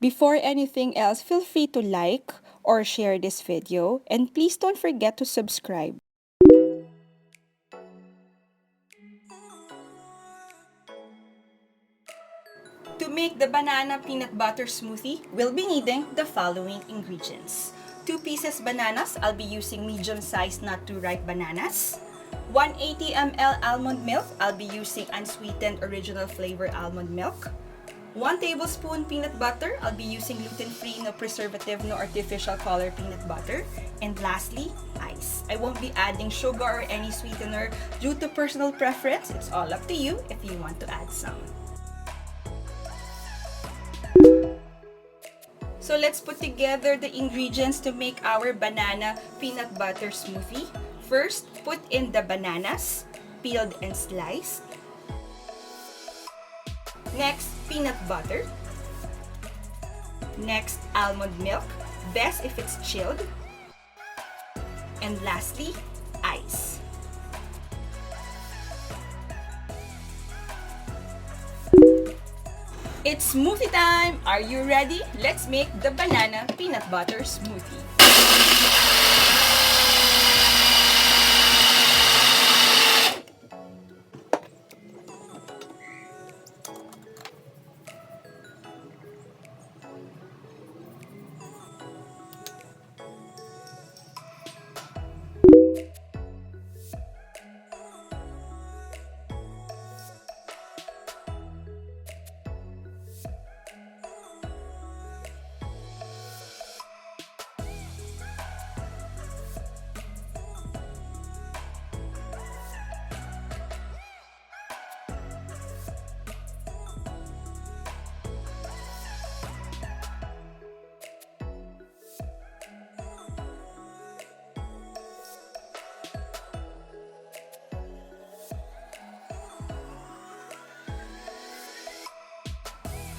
Before anything else, feel free to like or share this video, and please don't forget to subscribe. To make the banana peanut butter smoothie, we'll be needing the following ingredients. 2 pieces bananas, I'll be using medium-sized not too ripe bananas. 180 ml almond milk, I'll be using unsweetened original flavor almond milk. 1 tablespoon peanut butter, I'll be using gluten-free, no preservative, no artificial color peanut butter. And lastly, ice. I won't be adding sugar or any sweetener due to personal preference. It's all up to you if you want to add some. So let's put together the ingredients to make our banana peanut butter smoothie. First, put in the bananas, peeled and sliced. Next, peanut butter. Next, almond milk, best if it's chilled. And lastly, ice. It's smoothie time! Are you ready? Let's make the banana peanut butter smoothie.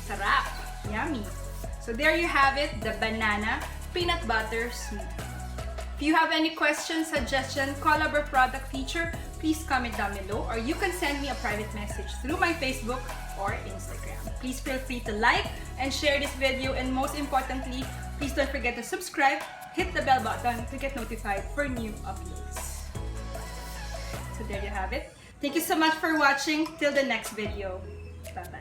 Sarap! Yummy! So there you have it, the banana peanut butter smoothie. If you have any questions, suggestion, collab or product feature, please comment down below, or you can send me a private message through my Facebook or Instagram. Please feel free to like and share this video, and most importantly, please don't forget to subscribe, hit the bell button to get notified for new uploads. So there you have it. Thank you so much for watching. Till the next video. Bye-bye.